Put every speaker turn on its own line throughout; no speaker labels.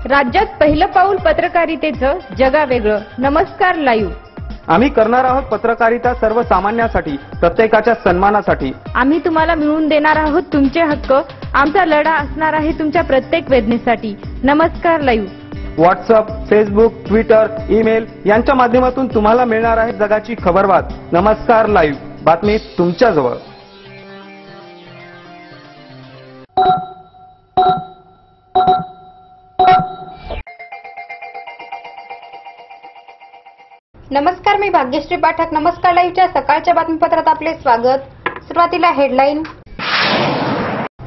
राज्यात पहिलं पाऊल पत्रकारितेचं जगावेगळं. नमस्कार लाईव्ह.
आम्ही करणार आहोत पत्रकारिता सर्वसामान्यांसाठी, प्रत्येकाच्या सन्मानासाठी.
आम्ही तुम्हाला मिळवून देणार आहोत तुमचे हक्क. आमचा लढा असणार आहे तुमच्या प्रत्येक वेदनेसाठी. नमस्कार live.
WhatsApp, Facebook, Twitter, email यांच्या माध्यमातून तुम्हाला मिळणार आहे जगाची खबरबात. नमस्कार लाईव्ह, बातमी तुमच्या जवळ.
नमस्कार, मी भाग्यश्री पाठक. नमस्कार लाईव्हच्या सकाळच्या बातमीपत्रात आपले स्वागत. सुरुवातीला हेडलाईन.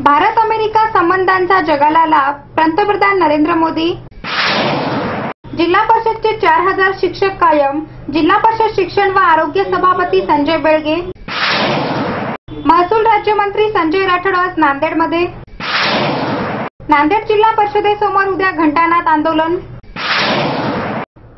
भारत अमेरिका संबंधांचा जगाला लाभ, पंतप्रधान नरेंद्र मोदी. जिल्हा परिषदचे 4000 शिक्षक कायम, जिल्हा परिषद शिक्षण व आरोग्य सभापती संजय बेळगे. महसूल राज्यमंत्री संजय राठोड आज नांदेडमध्ये. नांदेड जिल्हा परिषदेसमोर उद्या घंटानाद आंदोलन.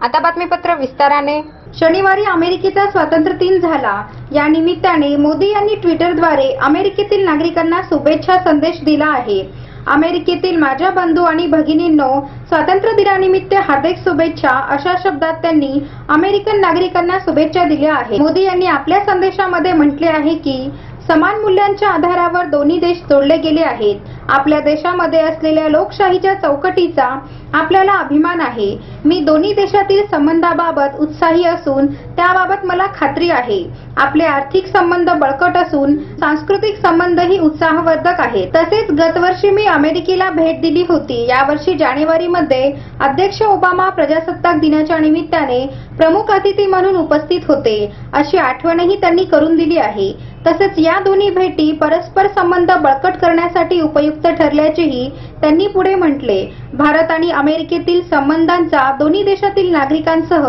आता बातमीपत्र विस्ताराने. शनिवारी अमेरिकेचा स्वातंत्र्य दिन झाला. या निमित्ताने मोदी यांनी ट्विटरद्वारे अमेरिकेतील नागरिकांना शुभेच्छा संदेश दिला आहे. अमेरिकेतील माझ्या बंधू आणि भगिनींनो, स्वातंत्र्य दिनानिमित्त हार्दिक शुभेच्छा अशा शब्दात त्यांनी अमेरिकन नागरिकांना शुभेच्छा दिल्या आहेत. मोदी यांनी आपल्या संदेशामध्ये म्हटले आहे की समान मूल्यांच्या आधारावर दोन्ही देश जोडले गेले आहेत. आपल्या देशामध्ये असलेल्या लोकशाहीच्या चौकटीचा आपल्याला अभिमान आहे. मी दोन्ही देशातील संबंधाबाबत उत्साही असून त्याबाबत मला खात्री आहे. आपले आर्थिक संबंध बळकट असून सांस्कृतिक संबंधही उत्साहवर्धक आहेत. तसेच गतवर्षी मी अमेरिकेला भेट दिली होती. यावर्षी जानेवारीमध्ये अध्यक्ष ओबामा प्रजासत्ताक दिनाच्या निमित्ताने प्रमुख अतिथी म्हणून उपस्थित होते, अशी आठवणही त्यांनी करून दिली आहे. तसेच या दोन्ही भेटी परस्पर संबंध बळकट करण्यासाठी उपयुक्त ठरल्याचेही त्यांनी पुढे म्हटले. भारत आणि अमेरिकेतील संबंधांचा दोन्ही देशातील नागरिकांसह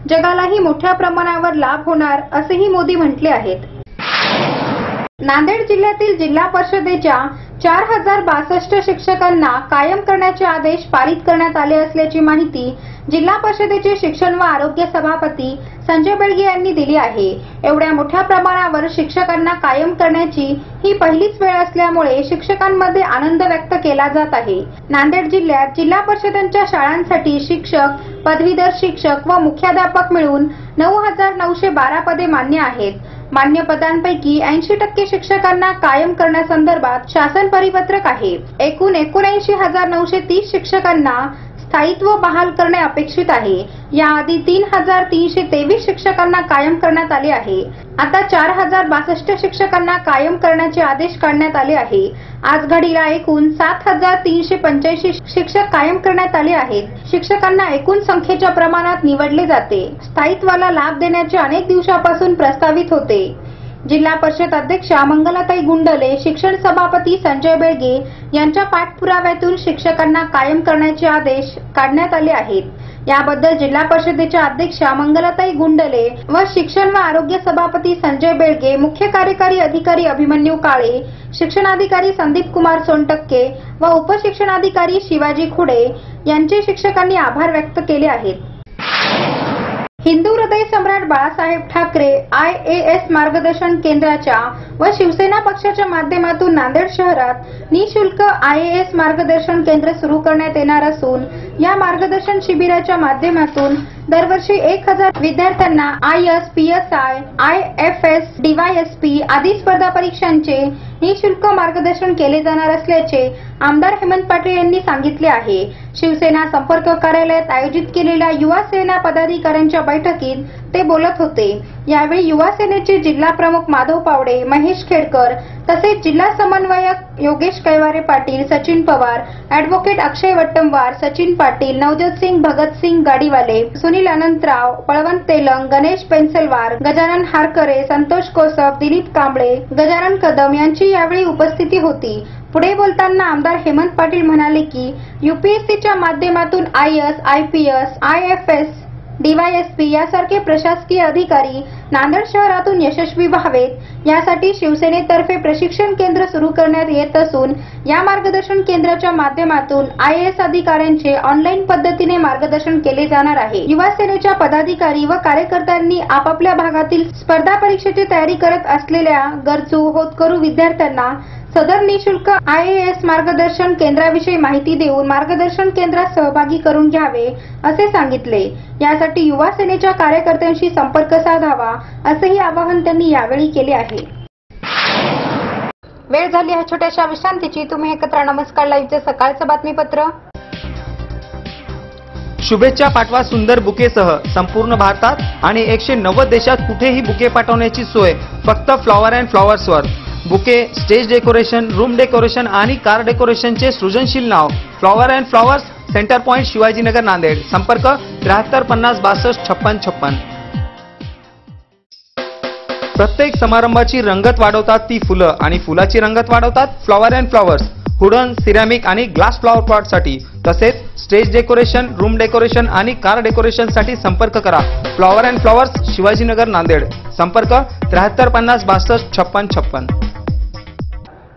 जगालाही मोठ्या प्रमाणावर लाभ होणार, असेही मोदी म्हटले आहेत. नांदेड जिल्ह्यातील जिल्हा परिषदेच्या 4062 शिक्षकांना कायम करण्याचे आदेश पारित करण्यात आले असल्याची माहिती जिल्हा परिषदेचे शिक्षण व आरोग्य सभापती संजय बेळगे यांनी दिली आहे. एवढ्या मोठ्या प्रमाणावर शिक्षकांना कायम करण्याची ही पहिलीच वेळ असल्यामुळे शिक्षकांमध्ये आनंद व्यक्त केला जात आहे. नांदेड जिल्ह्यात जिल्हा परिषदांच्या शाळांसाठी शिक्षक, पदवीधर शिक्षक व मुख्याध्यापक मिळून 9912 पदे मान्य आहेत. मान्य पदांपैकी 80% शिक्षकांना कायम करण्यासंदर्भात शासन परिपत्रक आहे. एकूण 79,930 शिक्षकांना स्थायित्व बहाल करणे अपेक्षित आहे. याआधी 3,323 शिक्षकांना कायम करण्यात आले आहे. आता 4062 शिक्षकांना कायम करण्याचे आदेश काढण्यात आले आहे. आज घडीला एकूण 7385 शिक्षक कायम करण्यात आले आहेत. शिक्षकांना एकूण संख्येच्या प्रमाणात निवडले जाते. स्थायित्वाला लाभ देण्याचे अनेक दिवसापासून प्रस्तावित होते. जिल्हा परिषद अध्यक्षा मंगलाताई गुंडले, शिक्षण सभापती संजय बेळगे यांच्या पाठपुराव्यातून शिक्षकांना कायम करण्याचे आदेश काढण्यात आले आहेत. याबद्दल जिल्हा परिषदेच्या अध्यक्षा मंगलाताई गुंडले व शिक्षण व आरोग्य सभापती संजय बेळगे, मुख्य कार्यकारी अधिकारी अभिमन्यू काळे, शिक्षणाधिकारी संदीप कुमार सोनटक्के व उपशिक्षणाधिकारी शिवाजी खुडे यांचे शिक्षकांनी आभार व्यक्त केले आहेत. हिंदू हृदय सम्राट बाळासाहेब ठाकरे IAS मार्गदर्शन केंद्राच्या व शिवसेना पक्षाच्या माध्यमातून नांदेड शहरात निःशुल्क IAS मार्गदर्शन केंद्र सुरू करण्यात येणार असून या मार्गदर्शन शिबिराच्या माध्यमातून दरवर्षी 1000 विद्यार्थ्यांना IAS, PSI, IFS, DYSP आदी स्पर्धा परीक्षांचे निःशुल्क मार्गदर्शन केले जाणार असल्याचे आमदार हेमंत पाटील यांनी सांगितले आहे. शिवसेना संपर्क कार्यालयात आयोजित केलेल्या युवा सेना पदाधिकाऱ्यांच्या बैठकीत ते बोलत होते. यावेळी युवा सेनेचे जिल्हा प्रमुख माधव पावडे, महेश खेडकर तसेच जिल्हा समन्वयक योगेश कैवारे पाटील, सचिन पवार, ॲडव्होकेट अक्षय वट्टमवार, सचिन पाटील, नवज्योत सिंग, भगत सिंग गाडीवाले, सुनील अनंतराव, बळवंत तेलंग, गणेश पेन्सलवार, गजानन हारकरे, संतोष कोसप, दिलीप कांबळे, गजानन कदम यांची यावेळी उपस्थिती होती. पुढे बोलताना आमदार हेमंत पाटील म्हणाले की UPSCच्या माध्यमातून IAS, IPS, IFS, DYSP यासारखे प्रशासकीय अधिकारी नांदेड शहरातून यशस्वी व्हावेत, यासाठी शिवसेनेतर्फे प्रशिक्षण केंद्र सुरू करण्यात येत असून या मार्गदर्शन केंद्राच्या माध्यमातून IAS अधिकाऱ्यांचे ऑनलाईन पद्धतीने मार्गदर्शन केले जाणार आहे. युवा सेनेच्या पदाधिकारी व कार्यकर्त्यांनी आपापल्या भागातील स्पर्धा परीक्षेची तयारी करत असलेल्या गरजू होतकरू विद्यार्थ्यांना सदर निशुल्क IAS मार्गदर्शन केंद्राविषयी माहिती देऊन मार्गदर्शन केंद्रात सहभागी करून घ्यावे असे सांगितले। यासाठी युवा सेनेच्या कार्यकर्त्यांशी संपर्क साधावा असेही आवाहन त्यांनी यावेळी केले आहे। वेळ झाली आहे छोट्याशा विश्रांतीची। तुम्ही एकत्र नमस्कार लाईव्हचे सकाळचं बातमीपत्र।
शुभेच्छा पाठवा सुंदर बुकेसह संपूर्ण भारतात आणि 190 देशात कुठेही बुके पाठवण्याची सोय फक्त फ्लॉवर अँड फ्लॉवर्सवर। Bouquet, stage decoration, room decoration आणि कार डेकोरेशनचे सृजनशील नाव flower and flowers, centre point, Shivajinagar, Nanded. संपर्क 73 50 62 56 56। प्रत्येक समारंभाची रंगत वाढवतात ती फुलं आणि फुलाची रंगत वाढवतात flower and flowers. Wooden, ceramic आणि ग्लास फ्लॉवर पॉटसाठी तसेच स्टेज डेकोरेशन, रूम डेकोरेशन आणि कार डेकोरेशन साठी संपर्क करा flower and flowers, Shivajinagar, Nanded. संपर्क 73 50 62 56 56।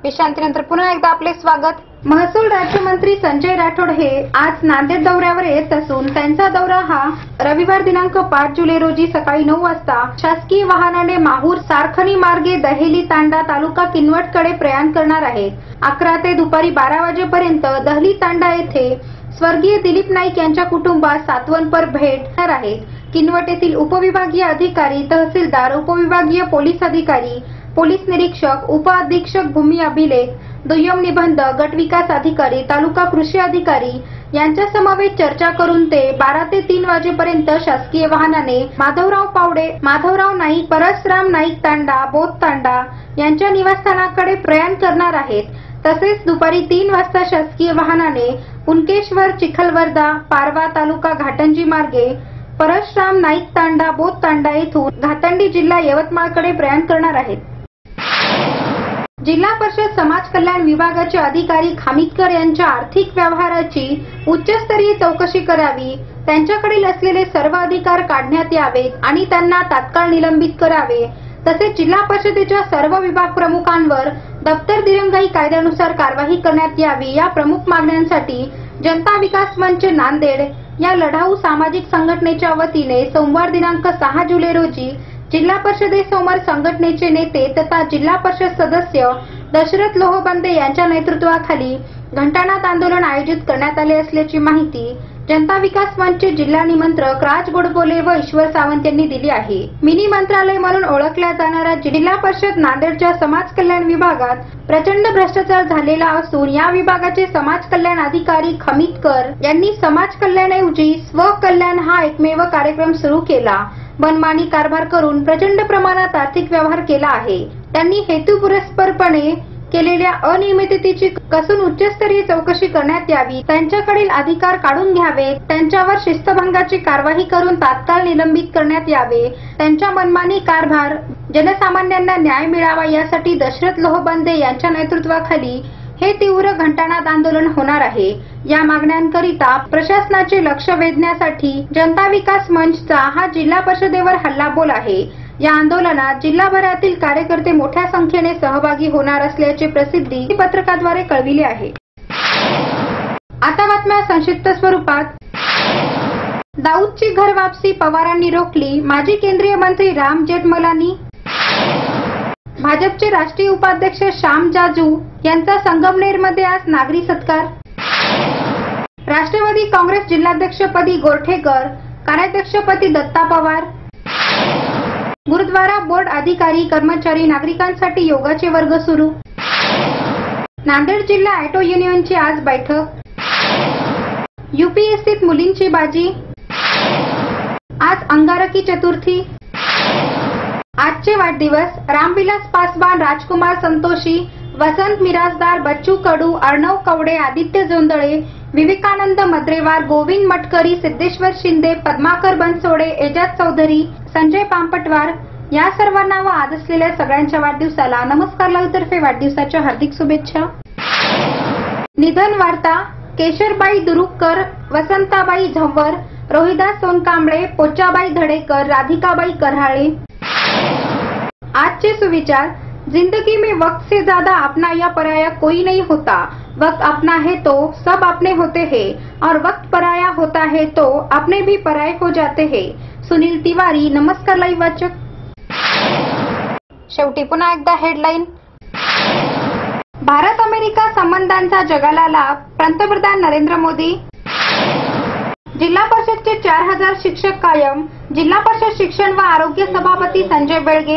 विश्रांतीनंतर पुन्हा एकदा आपले स्वागत। महसूल राज्यमंत्री संजय राठोड हे आज नांदेड दौऱ्यावर येत असून त्यांचा दौरा हा रविवार दिनांक 5 जुलै रोजी सकाळी 9 वाजता शासकीय वाहनाने माहूर सारखणी मार्गे दहेली तांडा तालुका किनवटकडे प्रयाण करणार आहेत। 11 ते दुपारी 12 वाजेपर्यंत दहली तांडा येथे स्वर्गीय दिलीप नाईक यांच्या कुटुंबास सातवनपर भेटणार आहेत। किनवट येथील उपविभागीय अधिकारी, तहसीलदार, उपविभागीय पोलीस अधिकारी, पोलीस निरीक्षक, उप अधीक्षक भूमी अभिलेख, दुय्यम निबंधक, गट विकास अधिकारी, तालुका कृषी अधिकारी यांच्या समवेत चर्चा करून ते 12 ते 3 वाजेपर्यंत शासकीय वाहनाने माधवराव पावडे, माधवराव नाईक, परसराम नाईक तांडा, बोध तांडा यांच्या निवासस्थानाकडे प्रयाण करणार आहेत। तसेच दुपारी 3 वाजता शासकीय वाहनाने कुणकेश्वर, चिखलवर्धा, पारवा तालुका घाटंजी मार्गे परशुराम नाईक तांडा, बोध तांडा येथून घाटंजी जिल्हा यवतमाळकडे प्रयाण करणार आहेत। जिल्हा परिषद समाज कल्याण विभागाचे अधिकारी खामितकर यांच्या आर्थिक व्यवहाराची उच्चस्तरीय चौकशी करावी, त्यांच्याकडील असलेले सर्व अधिकार काढण्यात यावेत आणि त्यांना तात्काळ निलंबित करावे। तसेच जिल्हा परिषदेच्या सर्व विभाग प्रमुखांवर दप्तर दिरंगाई कायद्यानुसार कारवाई करण्यात यावी। या प्रमुख मागण्यांसाठी जनता विकास मंच नांदेड या लढाऊ सामाजिक संघटनेच्या वतीने सोमवार दिनांक 6 जुलै रोजी जिल्हा परिषदेसमोर संघटनेचे नेते तथा जिल्हा परिषद सदस्य दशरथ लोहबंदे यांच्या नेतृत्वाखाली घंटानाद आंदोलन आयोजित करण्यात आले असल्याची माहिती जनता विकास मंचचे जिल्हा निमंत्रक राज गोडबोले व ईश्वर सावंत यांनी दिली आहे। मिनी मंत्रालय म्हणून ओळखल्या जाणाऱ्या जिल्हा परिषद नांदेडच्या समाज कल्याण विभागात प्रचंड भ्रष्टाचार झालेला असून या विभागाचे समाज कल्याण अधिकारी खामितकर यांनी समाज कल्याणाऐवजी स्वकल्याण हा एकमेव कार्यक्रम सुरू केला। मनमानी कारभार करून प्रचंड प्रमाणात आर्थिक व्यवहार केला आहे। त्यांनी हेतुपुरस्सरपणे केलेल्या अनियमिततेची कसून उच्चस्तरीय चौकशी करण्यात यावी, त्यांच्याकडील अधिकार काढून घ्यावे, त्यांच्यावर शिस्तभंगाची कारवाई करून तात्काळ निलंबित करण्यात यावे। त्यांच्या मनमानी कारभार जनसामान्यांना न्याय मिळावा यासाठी दशरथ लोहबंदे यांच्या नेतृत्वाखाली हे तीव्र घंटानाद आंदोलन होणार आहे। या मागण्यांकरिता प्रशासनाचे लक्ष वेधण्यासाठी जनता विकास मंचचा हा जिल्हा परिषदेवर हल्लाबोल आहे। या आंदोलनात जिल्हाभरातील कार्यकर्ते मोठ्या संख्येने सहभागी होणार असल्याचे प्रसिद्धी पत्रकाद्वारे कळविले आहे। आता बातम्या संक्षिप्त स्वरूपात। दाऊदची घर वापसी पवारांनी रोखली, माजी केंद्रीय मंत्री राम जेठमलानी। भाजपचे राष्ट्रीय उपाध्यक्ष श्याम जाजू यांचा संगमनेरमध्ये आज नागरी सत्कार। राष्ट्रवादी काँग्रेस जिल्हाध्यक्षपदी गोरठेकर, कार्याध्यक्षपदी दत्ता पवार। गुरुद्वारा बोर्ड अधिकारी, कर्मचारी, नागरिकांसाठी योगाचे वर्ग सुरू। नांदेड जिल्हा ऑटो युनियनची आज बैठक। UPSCत मुलींची बाजी। आज अंगारकी चतुर्थी। आजचे वाढदिवस रामविलास पासवान, राजकुमार संतोषी, वसंत मिराजदार, बच्चू कडू, अर्णव कवडे, आदित्य जोंदळे, विवेकानंद मद्रेवार, गोविंद मटकरी, सिद्धेश्वर शिंदे, पद्माकर बनसोडे, एजाज चौधरी, संजय पांपटवार या सर्वांना व आज असलेल्या सगळ्यांच्या वाढदिवसाला नमस्कार लाईव्हतर्फे वाढदिवसाच्या हार्दिक शुभेच्छा। निधन वार्ता। केशरबाई दुरुककर, वसंताबाई झंवर, रोहिदास सोनकांबळे, पोचाबाई धडेकर, राधिकाबाई करहाळे। आज के सुविचार। जिंदगी में वक्त से ज्यादा अपना या पराया कोई नहीं होता। वक्त अपना है तो सब अपने होते हैं और वक्त पराया होता है तो अपने भी पराये हो जाते हैं। सुनील तिवारी। नमस्कार लाईव्ह वाचक। शेवटी पुन्हा एकदा हेडलाईन। भारत अमेरिका संबंधांचा जगाला लाभ, पंतप्रधान नरेंद्र मोदी. जिल्हा परिषदचे 4000 शिक्षक कायम, जिल्हा परिषद शिक्षण व आरोग्य सभापती संजय बेळगे.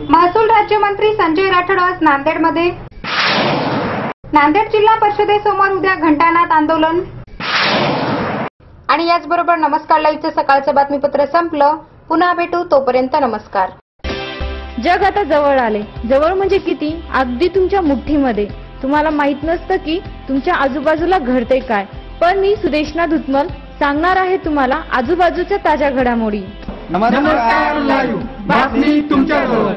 महसूल राज्यमंत्री संजय राठोड आज नांदेडमध्ये. नांदेड जिल्हा परिषदेसमोर उद्या घंटानाद आंदोलन. आणि याचबरोबर नमस्कार लाईव्हचं सकाळचं बातमीपत्र संपलं. पुन्हा भेटू, तोपर्यंत नमस्कार.
जग आता जवळ आले. जवळ म्हणजे किती? अगदी तुमच्या मुठ्ठीमध्ये. तुम्हाला माहित नसतं की तुमच्या आजूबाजूला घडते काय, पण मी सुदेशना धुतमल सांगणार आहे तुम्हाला आजूबाजूच्या ताज्या घडामोडी.
नमस्कार लाईव्ह बातमी तुमच्याजवळ.